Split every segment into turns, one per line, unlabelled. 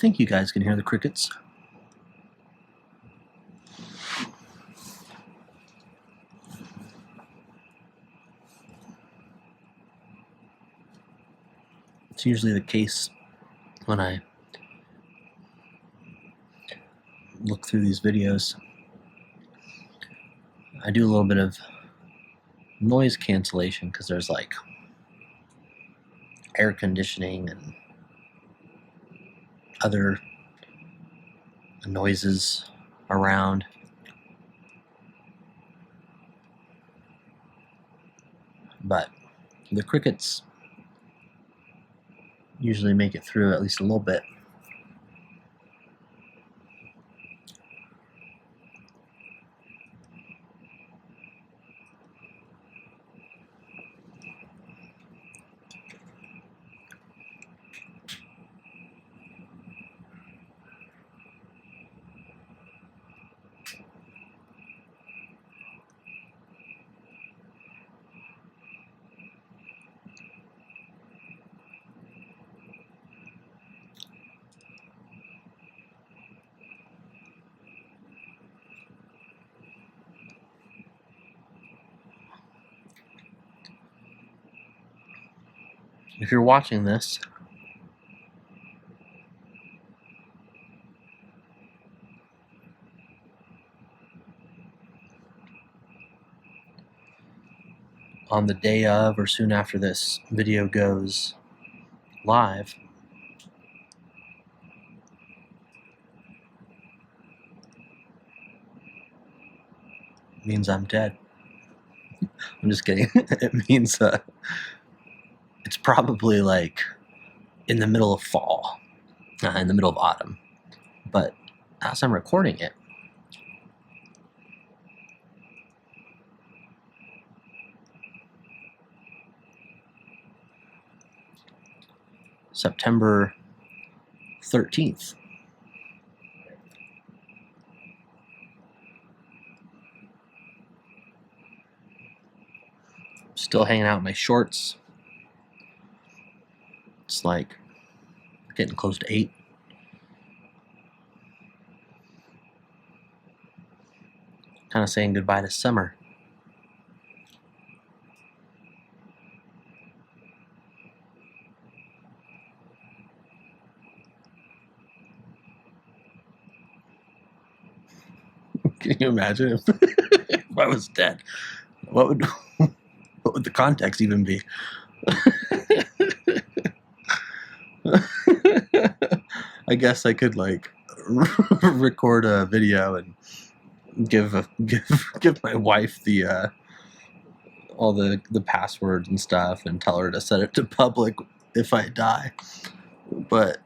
think you guys can hear the crickets. It's usually the case when I look through these videos. I do a little bit of noise cancellation because there's like air conditioning and other noises around. But the crickets usually make it through at least a little bit. If you're watching this, on the day of or soon after this video goes live, means I'm dead. I'm just kidding. It means it's probably like in the middle of fall, in the middle of autumn. But as I'm recording it, September 13th. Still hanging out in my shorts. It's like getting close to 8. Kind of saying goodbye to summer. Can you imagine if I was dead? What would the context even be? I guess I could like record a video and give my wife the all the passwords and stuff and tell her to set it to public if I die. But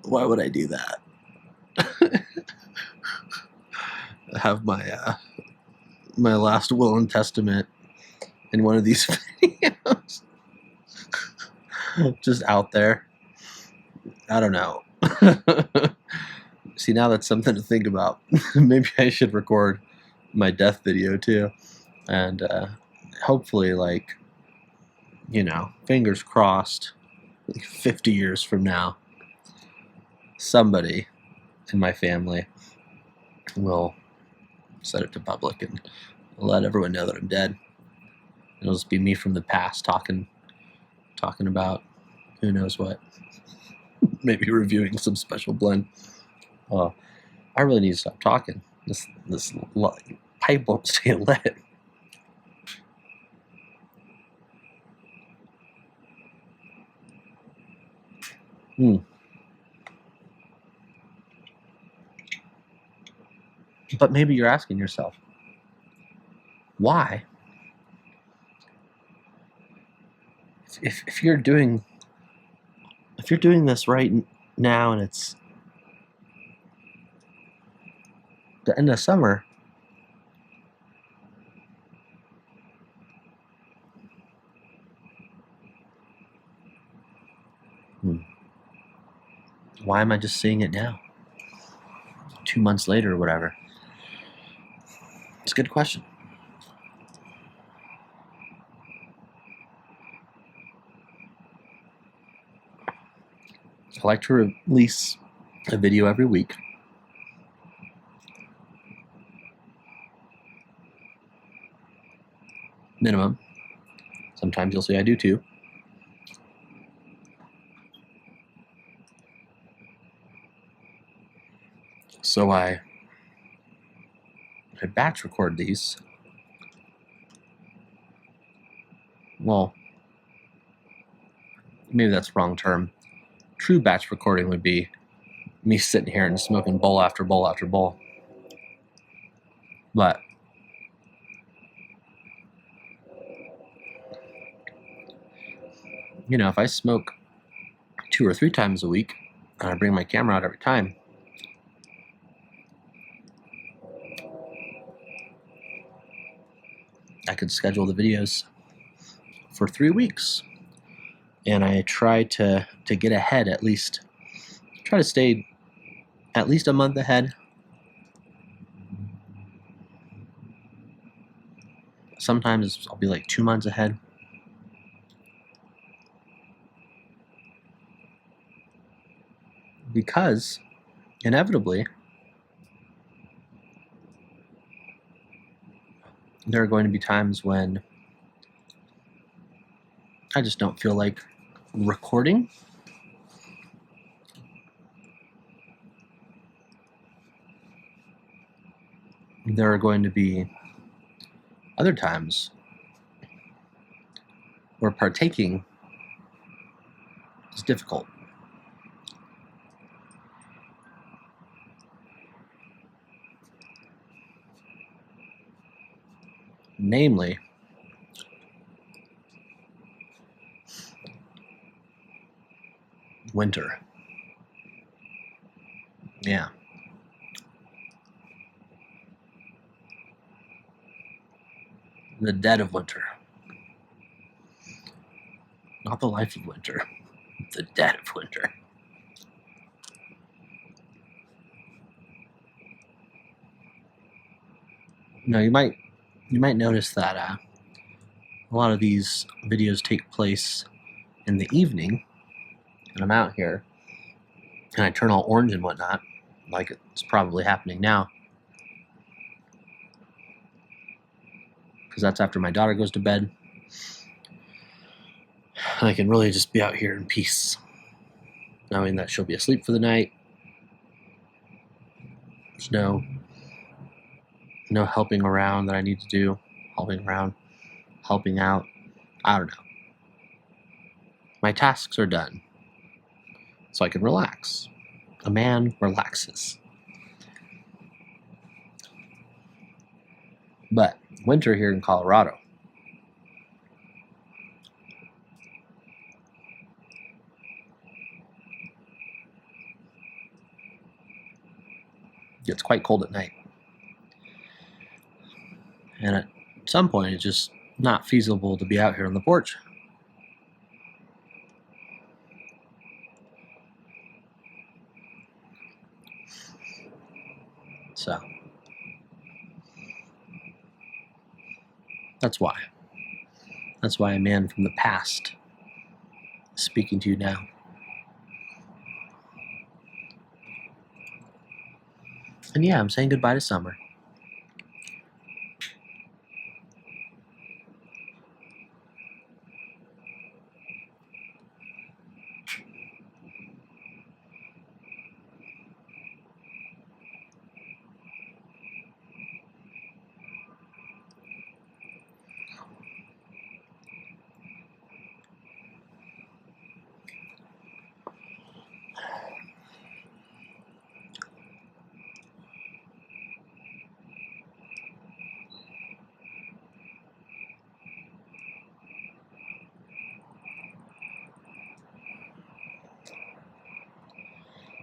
why would I do that? Have my my last will and testament in one of these videos just out there. I don't know. See, now that's something to think about. Maybe I should record my death video too, and hopefully, like, you know, fingers crossed, like 50 years from now, somebody in my family will set it to public and let everyone know that I'm dead. It'll just be me from the past talking about who knows what. Maybe reviewing some special blend. I really need to stop talking. This pipe won't stay lit. But maybe you're asking yourself, why? If you're doing this right now and it's the end of summer, why am I just seeing it now? 2 months later or whatever. It's a good question. I like to release a video every week. Minimum. Sometimes you'll see I do 2. So I batch record these. Well, maybe that's the wrong term. True batch recording would be me sitting here and smoking bowl after bowl after bowl. But you know, if I smoke 2 or 3 times a week and I bring my camera out every time, I could schedule the videos for 3 weeks. And I try to get ahead, at least try to stay at least a month ahead. Sometimes I'll be like 2 months ahead. Because inevitably there are going to be times when I just don't feel like recording. There are going to be other times where partaking is difficult. Namely, winter. Yeah. The dead of winter. Not the life of winter. The dead of winter. Now you might notice that a lot of these videos take place in the evening, and I'm out here and I turn all orange and whatnot, like it's probably happening now, because that's after my daughter goes to bed. And I can really just be out here in peace, knowing that she'll be asleep for the night. There's no helping around that I need to do, helping out. I don't know. My tasks are done, so I can relax. A man relaxes. But winter here in Colorado, gets quite cold at night. And at some point, it's just not feasible to be out here on the porch. So that's why. That's why a man from the past is speaking to you now. And yeah, I'm saying goodbye to summer.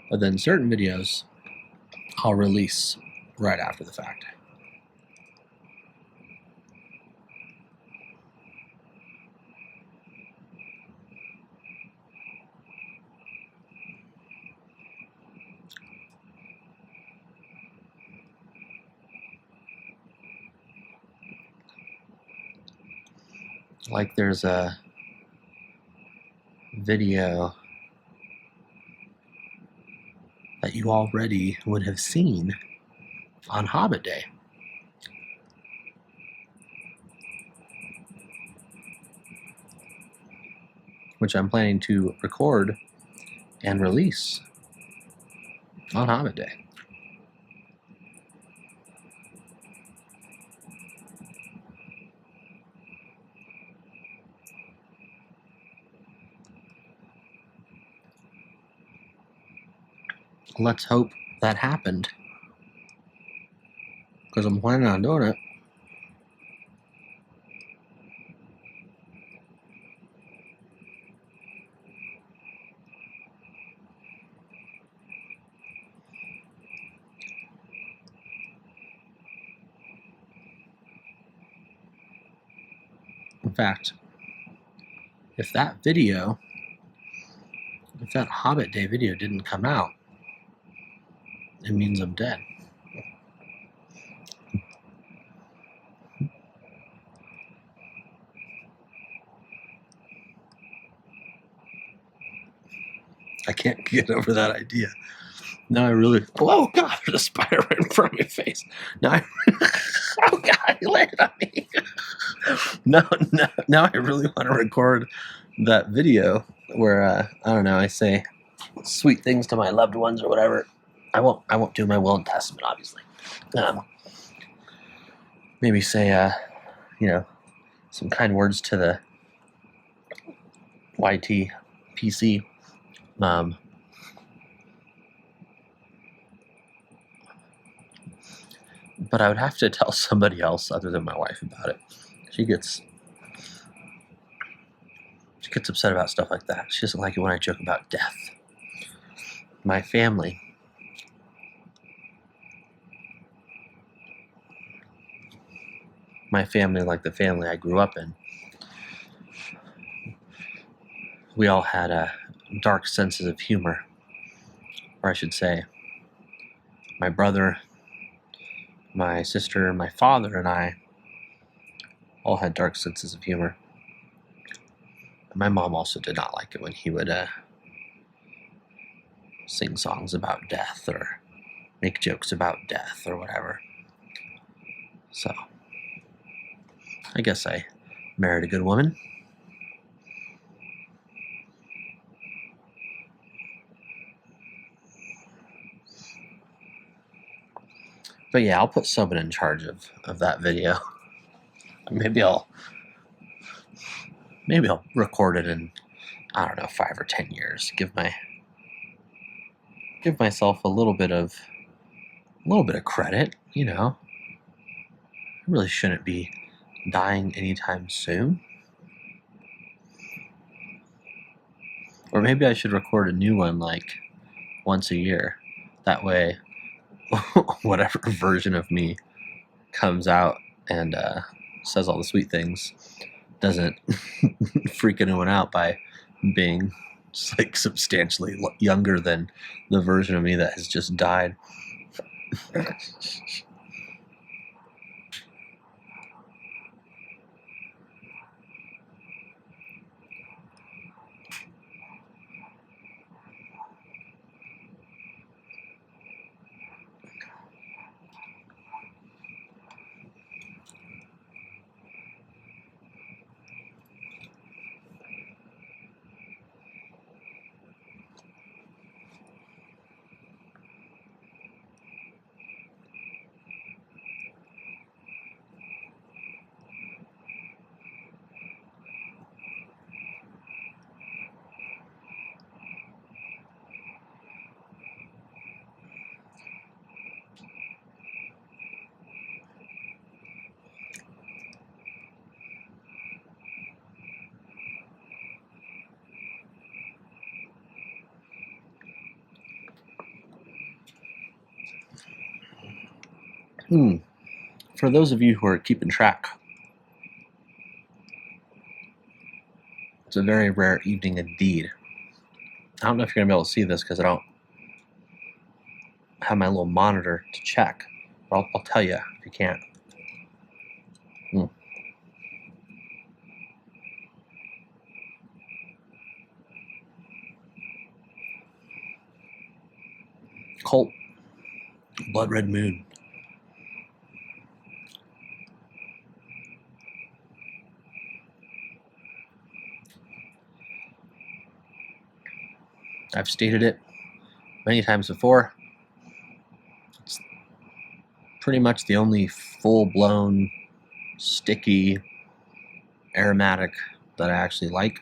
But then certain videos I'll release right after the fact. Like there's a video that you already would have seen on Hobbit Day, which I'm planning to record and release on Hobbit Day. Let's hope that happened, because I'm planning on doing it. In fact, if that Hobbit Day video didn't come out, it means I'm dead. I can't get over that idea. Now I really... Oh, God, there's a spider right in front of my face. Now oh, God, he landed on me. Now I really want to record that video where, I don't know, I say sweet things to my loved ones or whatever. I won't do my will and testament, obviously. Maybe say, some kind words to the YT PC. But I would have to tell somebody else other than my wife about it. She gets upset about stuff like that. She doesn't like it when I joke about death. My family, like the family I grew up in, we all had dark senses of humor. Or I should say, my brother, my sister, my father, and I all had dark senses of humor. My mom also did not like it when he would sing songs about death or make jokes about death or whatever. So, I guess I married a good woman. But yeah, I'll put someone in charge of that video. Maybe I'll record it in, I don't know, 5 or 10 years. Give myself a little bit of credit, you know. I really shouldn't be dying anytime soon. Or maybe I should record a new one like once a year. That way whatever version of me comes out and says all the sweet things doesn't freak anyone out by being just like substantially younger than the version of me that has just died. For those of you who are keeping track, it's a very rare evening indeed. I don't know if you're going to be able to see this because I don't have my little monitor to check. But I'll tell you if you can't. Cult, Blood Red Moon. I've stated it many times before. It's pretty much the only full-blown, sticky, aromatic that I actually like.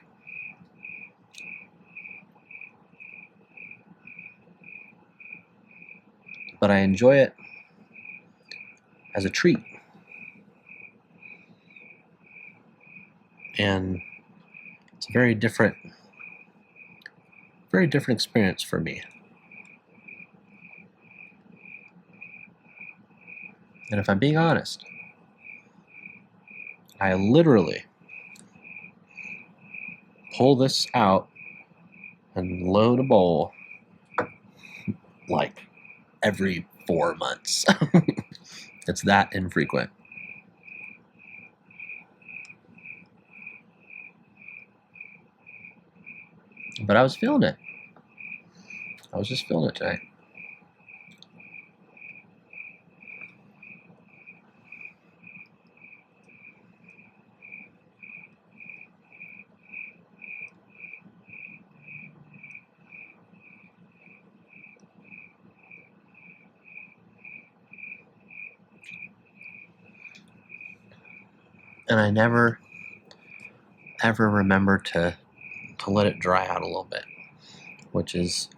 But I enjoy it as a treat. And it's a very different experience for me. And if I'm being honest, I literally pull this out and load a bowl like every 4 months. It's that infrequent. But I was feeling it. I was just feeling it tonight. And I never, ever remember to let it dry out a little bit, which is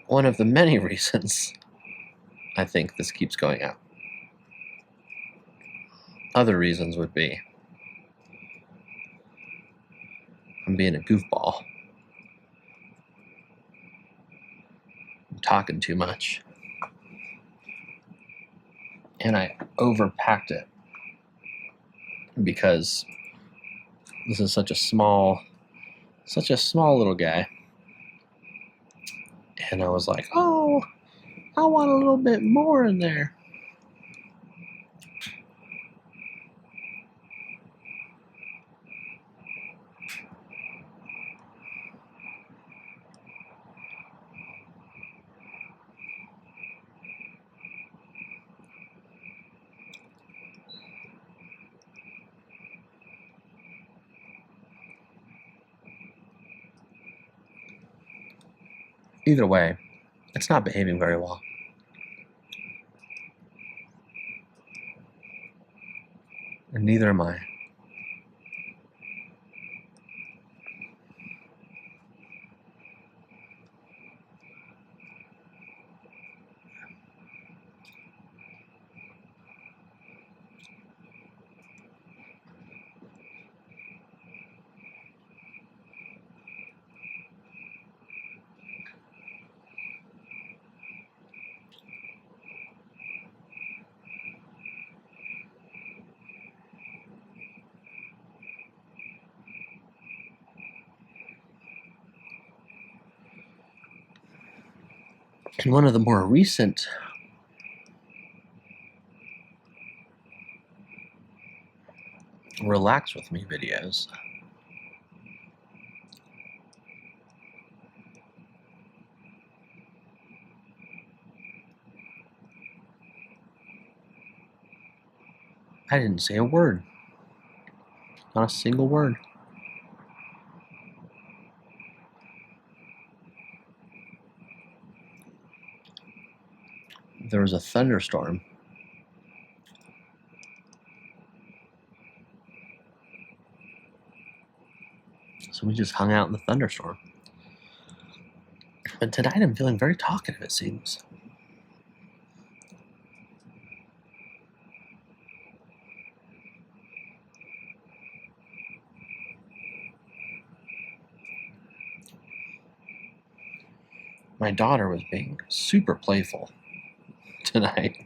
one of the many reasons I think this keeps going out. Other reasons would be I'm being a goofball. I'm talking too much. And I overpacked it because this is such a small little guy. And I was like, oh, I want a little bit more in there. Either way, it's not behaving very well. And neither am I. In one of the more recent Relax With Me videos, I didn't say a word. Not a single word. There was a thunderstorm. So we just hung out in the thunderstorm. But tonight I'm feeling very talkative, it seems. My daughter was being super playful tonight.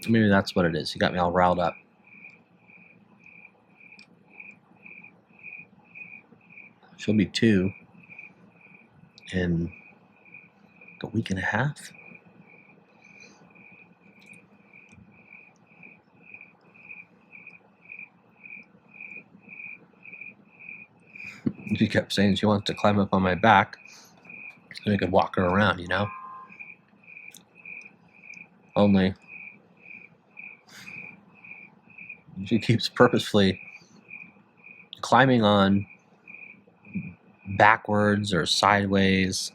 Maybe that's what it is. You got me all riled up. She'll be 2 in a week and a half. She kept saying she wants to climb up on my back so I could walk her around, you know? Only she keeps purposefully climbing on backwards or sideways,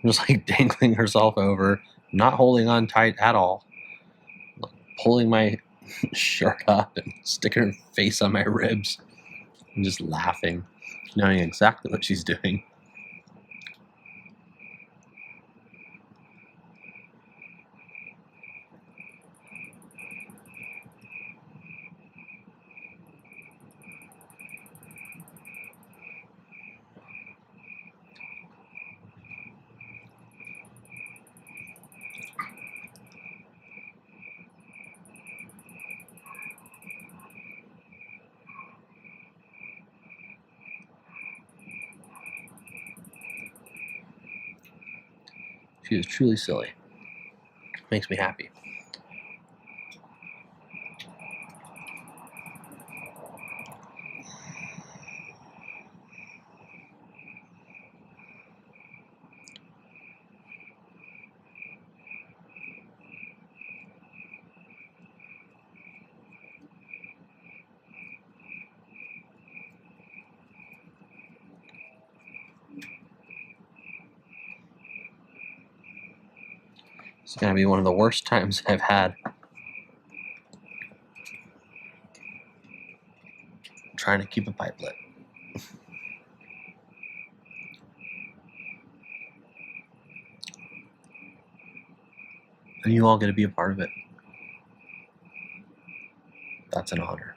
just like dangling herself over, not holding on tight at all, like pulling my shirt up and sticking her face on my ribs and just laughing, knowing exactly what she's doing. She is truly silly. Makes me happy. It's going to be one of the worst times I've had trying to keep a pipe lit. And you all get to be a part of it. That's an honor.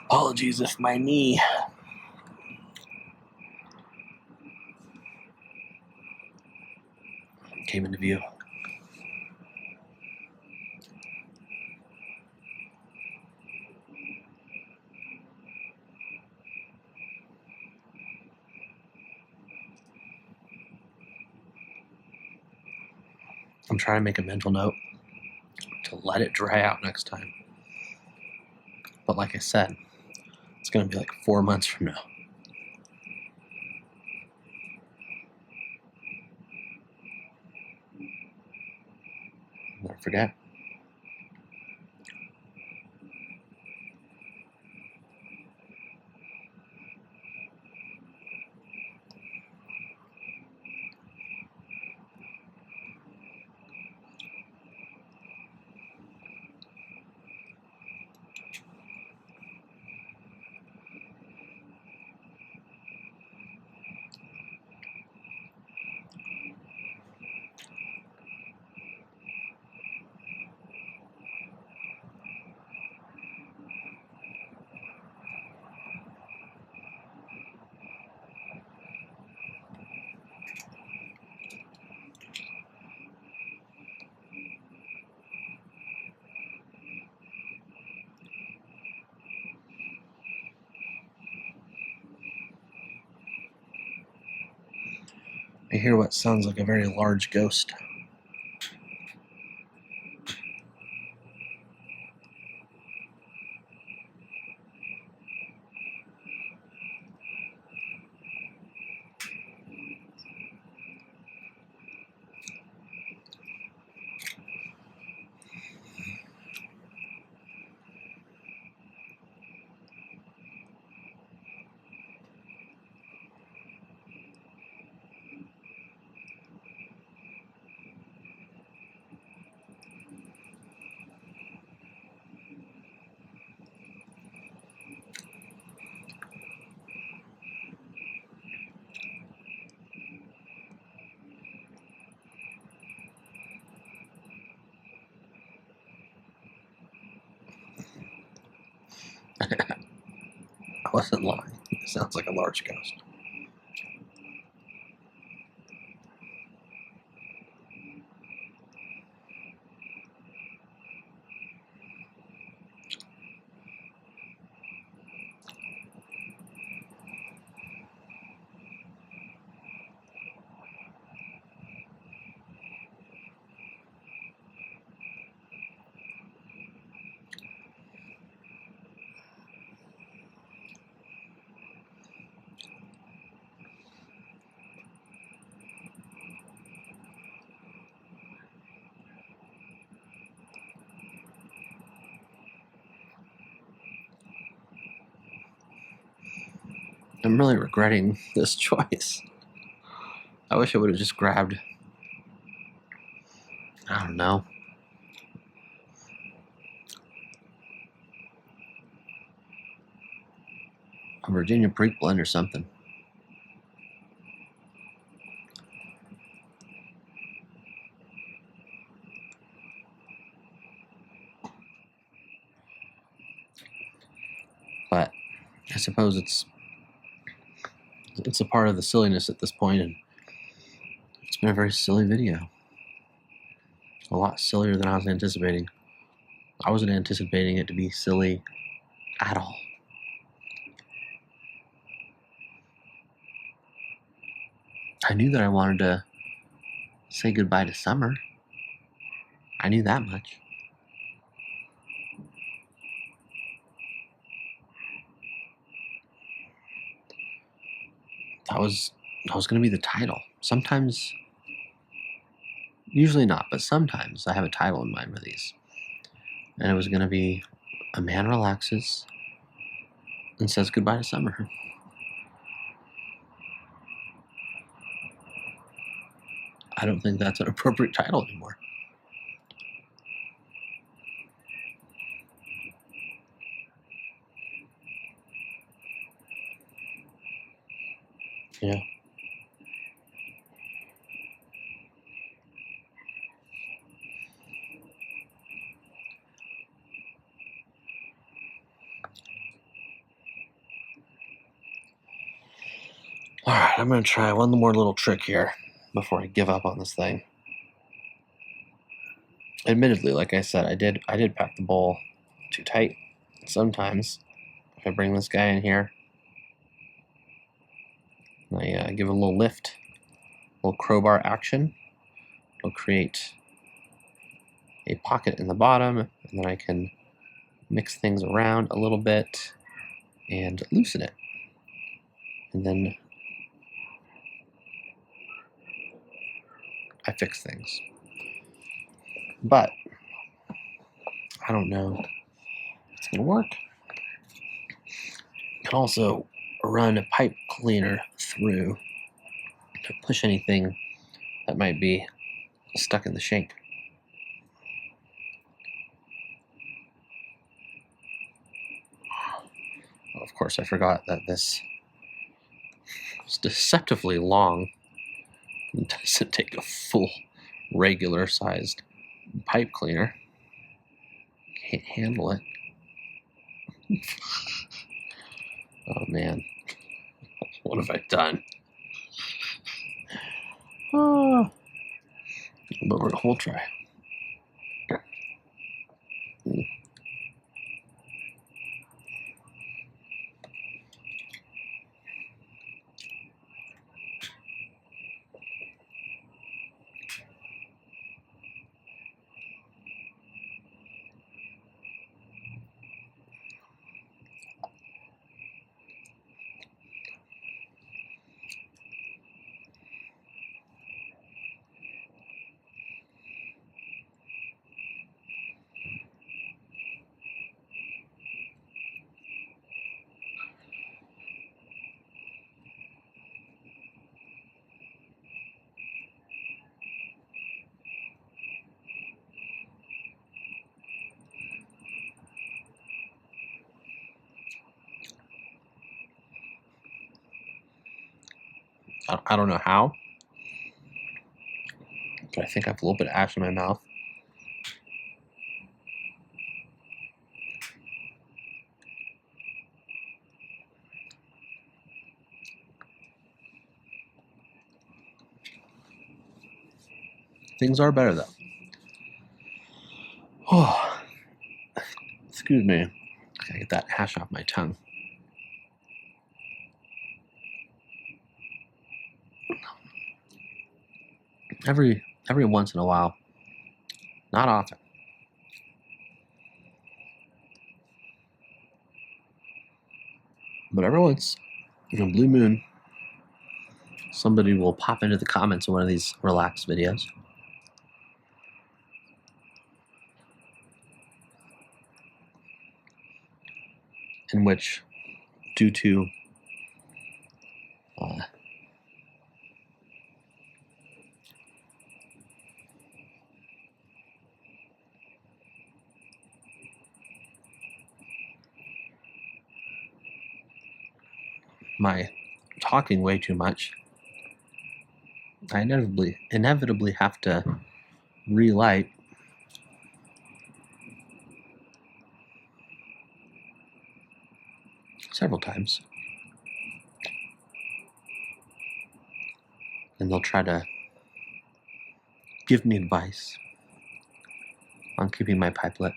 Apologies if my knee came into view. I'm trying to make a mental note to let it dry out next time. But like I said, it's going to be like 4 months from now. Never forget. I hear what sounds like a very large ghost. I wasn't lying. It sounds like a large ghost. I'm really regretting this choice. I wish I would have just grabbed, I don't know, a Virginia Creek blend or something. But I suppose it's a part of the silliness at this point, and it's been a very silly video. A lot sillier than I was anticipating. I wasn't anticipating it to be silly at all. I knew that I wanted to say goodbye to summer. I knew that much. That was going to be the title. Sometimes, usually not, but sometimes I have a title in mind for these. And it was going to be A Man Relaxes and Says Goodbye to Summer. I don't think that's an appropriate title anymore. Yeah. Alright, I'm going to try one more little trick here before I give up on this thing. Admittedly, like I said, I did pack the bowl too tight. Sometimes, if I bring this guy in here, and I give it a little lift, a little crowbar action, it'll create a pocket in the bottom, and then I can mix things around a little bit and loosen it. And then I fix things. But I don't know if it's going to work. You can also run a pipe cleaner through to push anything that might be stuck in the shank. Well, of course, I forgot that this is deceptively long. It doesn't take a full regular sized pipe cleaner. Can't handle it. Oh man, what have I done? Oh, but we'll try. I don't know how, but I think I have a little bit of ash in my mouth. Things are better though. Oh, excuse me. I gotta get that ash off my tongue. Every once in a while, not often, but every once in a blue moon, somebody will pop into the comments of one of these relaxed videos in which, due to my talking way too much, I inevitably have to relight several times. And they'll try to give me advice on keeping my pipe lit.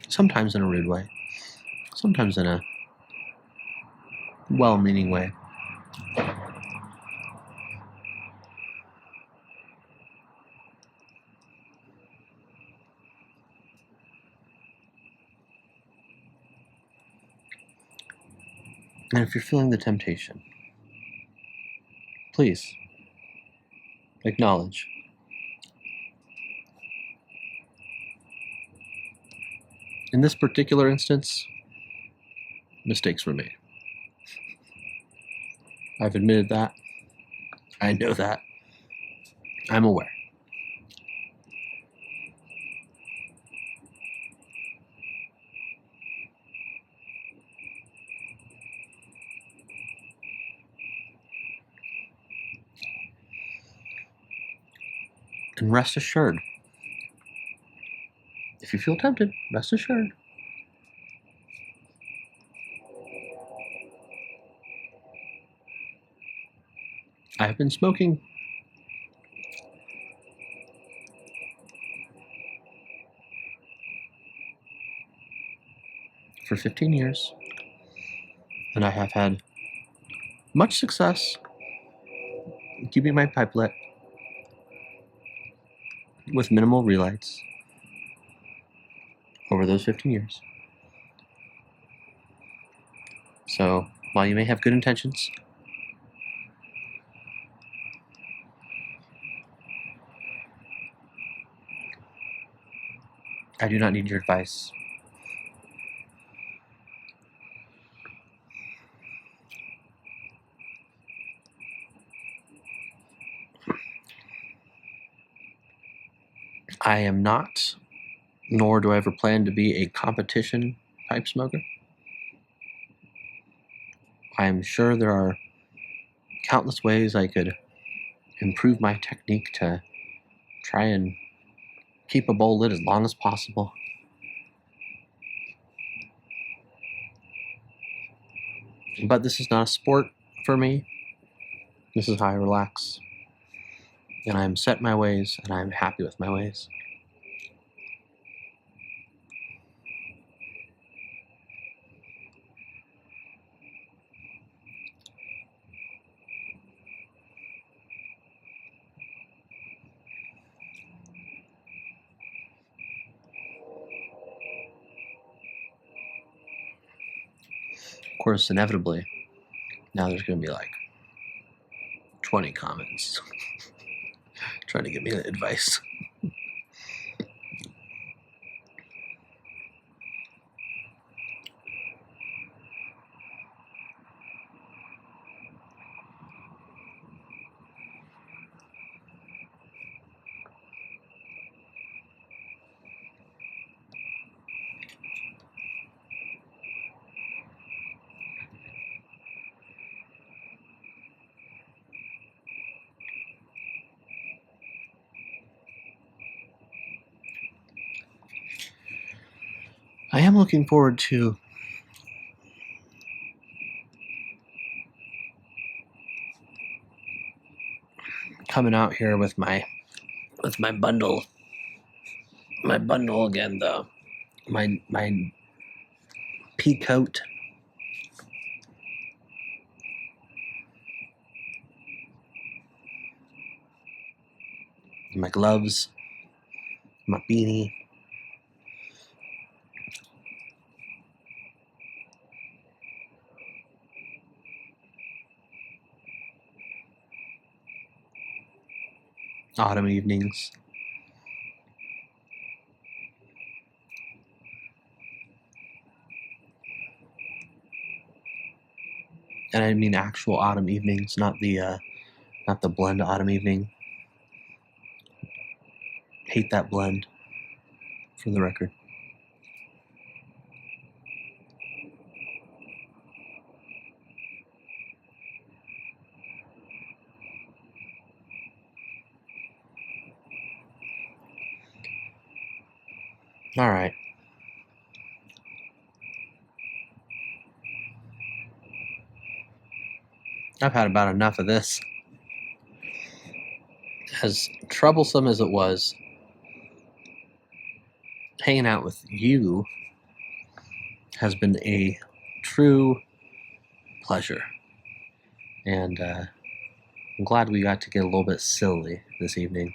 Sometimes in a rude way, sometimes in a well-meaning way. And if you're feeling the temptation, please acknowledge in this particular instance, mistakes were made. I've admitted that. I know that. I'm aware. And rest assured, if you feel tempted, rest assured, I have been smoking for 15 years, and I have had much success keeping my pipe lit with minimal relights over those 15 years. So, while you may have good intentions, I do not need your advice. I am not, nor do I ever plan to be, a competition pipe smoker. I am sure there are countless ways I could improve my technique to try and keep a bowl lit as long as possible. But this is not a sport for me. This is how I relax. And I'm set in my ways, and I'm happy with my ways. Of course, inevitably, now there's going to be like 20 comments trying to give me advice. I am looking forward to coming out here with my bundle. My bundle again, though. My pea coat. My gloves. My beanie. Autumn evenings. And I mean actual autumn evenings, not the blend autumn evening. hate that blend, for the record. All right. I've had about enough of this. As troublesome as it was, hanging out with you has been a true pleasure. And I'm glad we got to get a little bit silly this evening.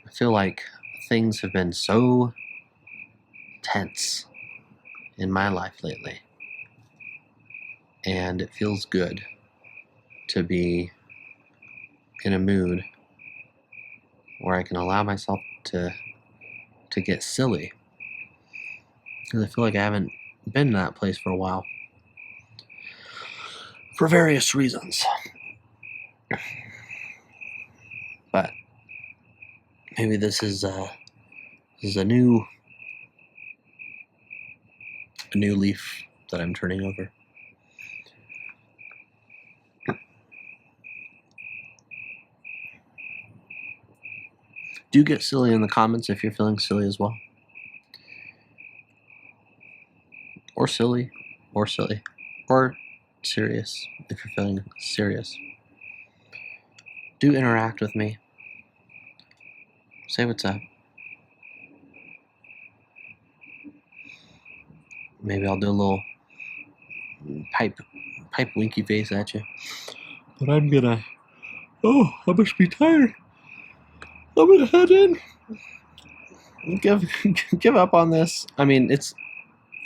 I feel like things have been so tense in my life lately. And it feels good to be in a mood where I can allow myself to get silly. Because I feel like I haven't been in that place for a while. For various reasons. But maybe this is a new leaf that I'm turning over. Do get silly in the comments if you're feeling silly as well. Or silly. Or silly. Or serious if you're feeling serious. Do interact with me. Say what's up. Maybe I'll do a little pipe winky face at you. But I'm gonna... Oh, I must be tired. I'm gonna head in. Give up on this. I mean,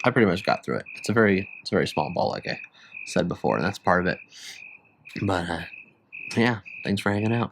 I pretty much got through it. It's a very small ball, like I said before, and that's part of it. But yeah, thanks for hanging out.